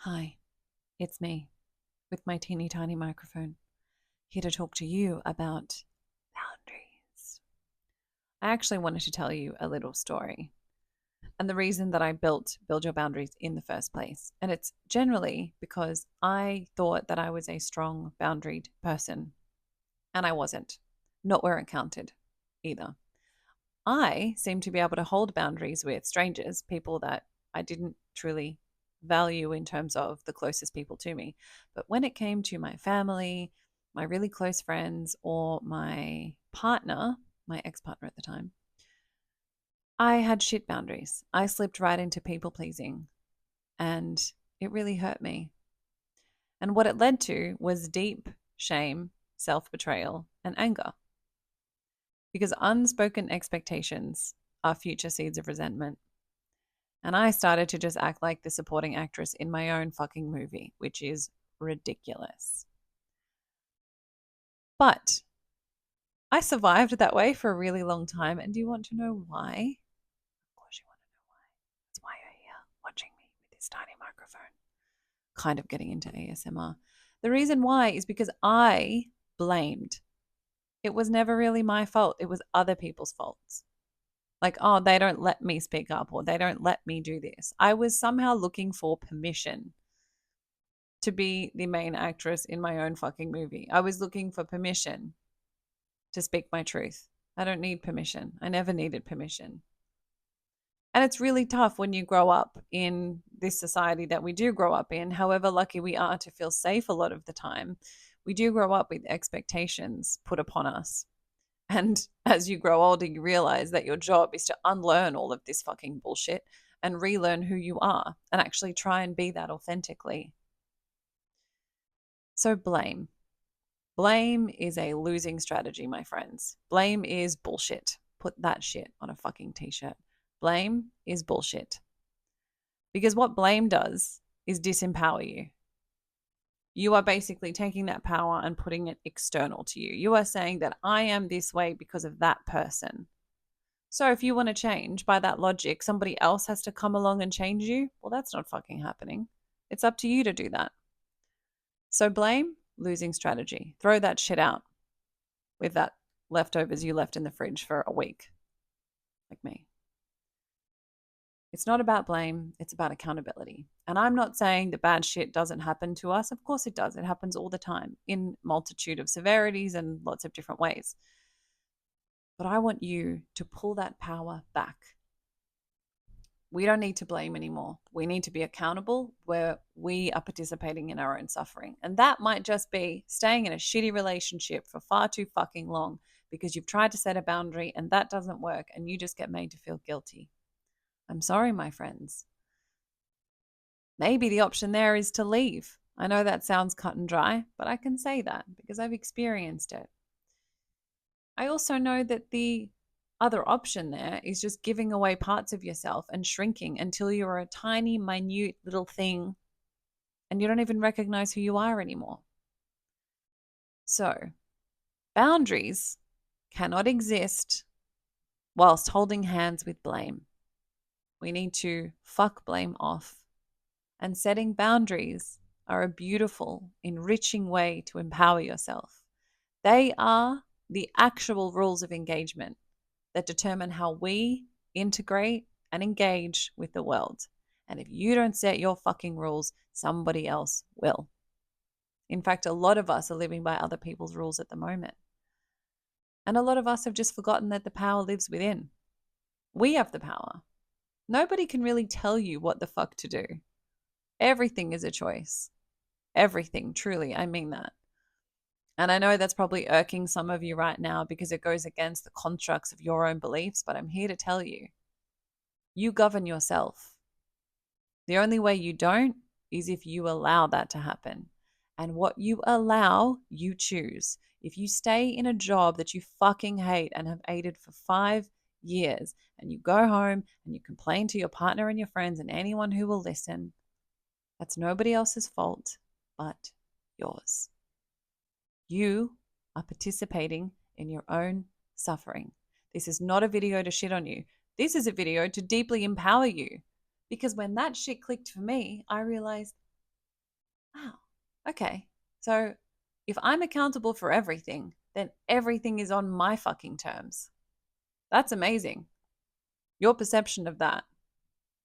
Hi, it's me with my teeny tiny microphone, here to talk to you about boundaries. I actually wanted to tell you a little story and the reason that I built Build Your Boundaries in the first place. And it's generally because I thought that I was a strong boundaried person, and I wasn't. Not where it counted either. I seemed to be able to hold boundaries with strangers, people that I didn't truly value in terms of the closest people to me. But when it came to my family, my really close friends, or my partner, my ex partner at the time, I had shit boundaries. I slipped right into people pleasing, and it really hurt me. And what it led to was deep shame, self betrayal, and anger. Because unspoken expectations are future seeds of resentment. And I started to just act like the supporting actress in my own fucking movie, which is ridiculous. But I survived that way for a really long time. And do you want to know why? Of course, you want to know why. That's why you're here watching me with this tiny microphone, kind of getting into ASMR. The reason why is because I blamed. It was never really my fault, it was other people's faults. Like, oh, they don't let me speak up or they don't let me do this. I was somehow looking for permission to be the main actress in my own fucking movie. I was looking for permission to speak my truth. I don't need permission. I never needed permission. And it's really tough when you grow up in this society that we do grow up in, however lucky we are to feel safe a lot of the time. We do grow up with expectations put upon us. And as you grow older, you realize that your job is to unlearn all of this fucking bullshit and relearn who you are and actually try and be that authentically. So, blame. Blame is a losing strategy, my friends. Blame is bullshit. Put that shit on a fucking t shirt. Blame is bullshit. Because what blame does is disempower you. You are basically taking that power and putting it external to you. You are saying that I am this way because of that person. So if you want to change by that logic, somebody else has to come along and change you. Well, that's not fucking happening. It's up to you to do that. So blame, losing strategy. Throw that shit out with that leftovers you left in the fridge for a week, like me. It's not about blame, it's about accountability. And I'm not saying that bad shit doesn't happen to us. Of course it does. It happens all the time in multitude of severities and lots of different ways. But I want you to pull that power back. We don't need to blame anymore. We need to be accountable where we are participating in our own suffering. And that might just be staying in a shitty relationship for far too fucking long because you've tried to set a boundary and that doesn't work and you just get made to feel guilty. I'm sorry, my friends. Maybe the option there is to leave. I know that sounds cut and dry, but I can say that because I've experienced it. I also know that the other option there is just giving away parts of yourself and shrinking until you're a tiny, minute little thing and you don't even recognize who you are anymore. So, boundaries cannot exist whilst holding hands with blame. We need to fuck blame off. And setting boundaries are a beautiful, enriching way to empower yourself. They are the actual rules of engagement that determine how we integrate and engage with the world. And if you don't set your fucking rules, somebody else will. In fact, a lot of us are living by other people's rules at the moment. And a lot of us have just forgotten that the power lives within. We have the power. Nobody can really tell you what the fuck to do. Everything is a choice. Everything, truly, I mean that. And I know that's probably irking some of you right now because it goes against the constructs of your own beliefs, but I'm here to tell you, you govern yourself. The only way you don't is if you allow that to happen. And what you allow, you choose. If you stay in a job that you fucking hate and have hated for 5 years, and you go home and you complain to your partner and your friends and anyone who will listen, that's nobody else's fault but yours. You are participating in your own suffering. This is not a video to shit on you. This is a video to deeply empower you. Because when that shit clicked for me, I realized, Wow. Okay. So if I'm accountable for everything, then everything is on my fucking terms. That's amazing. Your perception of that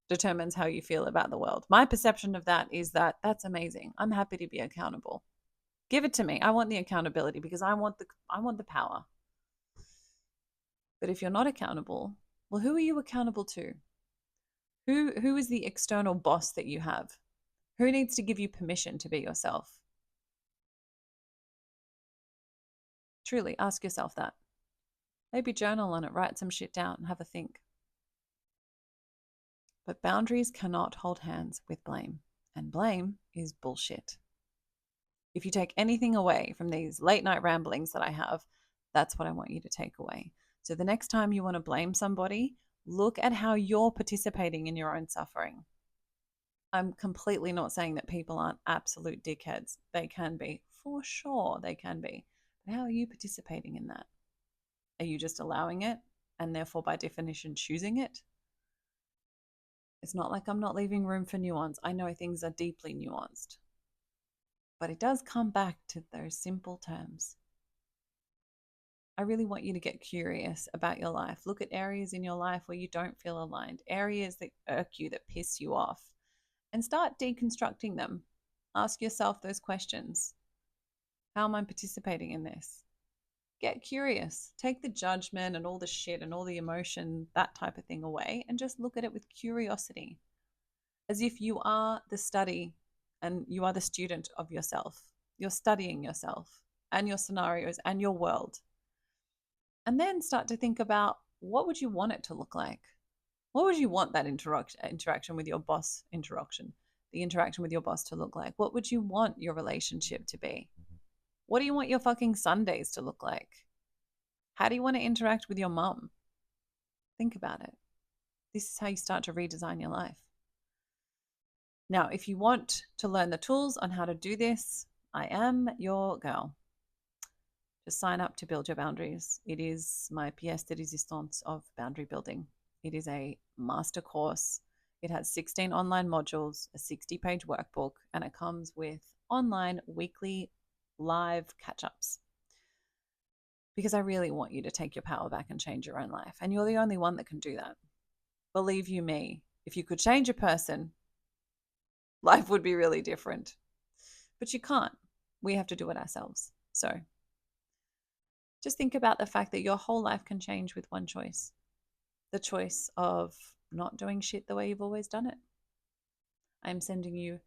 determines how you feel about the world. My perception of that is that that's amazing. I'm happy to be accountable. Give it to me. I want the accountability because I want the power. But if you're not accountable, well, who are you accountable to? Who is the external boss that you have? Who needs to give you permission to be yourself? Truly ask yourself that. Maybe journal on it, write some shit down, and have a think. But boundaries cannot hold hands with blame, and blame is bullshit. If you take anything away from these late night ramblings that I have, that's what I want you to take away. So the next time you want to blame somebody, look at how you're participating in your own suffering. I'm completely not saying that people aren't absolute dickheads. They can be, for sure, they can be. But how are you participating in that? Are you just allowing it and therefore, by definition, choosing it? It's not like I'm not leaving room for nuance. I know things are deeply nuanced, but it does come back to those simple terms. I really want you to get curious about your life. Look at areas in your life where you don't feel aligned, areas that irk you, that piss you off, and start deconstructing them. Ask yourself those questions. How am I participating in this? Get curious. Take the judgment and all the shit and all the emotion, that type of thing away, and just look at it with curiosity, as if you are the study and you are the student of yourself. You're studying yourself and your scenarios and your world. And then start to think about, what would you want it to look like? What would you want that interaction with your boss, the interaction with your boss to look like? What would you want your relationship to be? What do you want your fucking Sundays to look like? How do you want to interact with your mum? Think about it. This is how you start to redesign your life. Now, if you want to learn the tools on how to do this, I am your girl. Just sign up to Build Your Boundaries. It is my pièce de résistance of boundary building. It is a master course. It has 16 online modules, a 60-page workbook, and it comes with online weekly live catch-ups. Because I really want you to take your power back and change your own life. And you're the only one that can do that. Believe you me, if you could change a person, life would be really different. But you can't. We have to do it ourselves. So just think about the fact that your whole life can change with one choice. The choice of not doing shit the way you've always done it. I'm sending you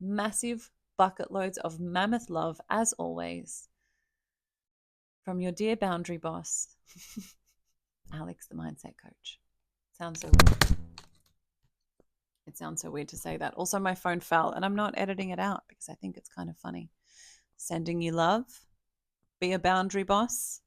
massive bucket loads of mammoth love, as always, from your dear boundary boss, Alex, the mindset coach. Sounds so weird. It sounds so weird to say that. Also, my phone fell and I'm not editing it out because I think it's kind of funny. Sending you love. Be a boundary boss.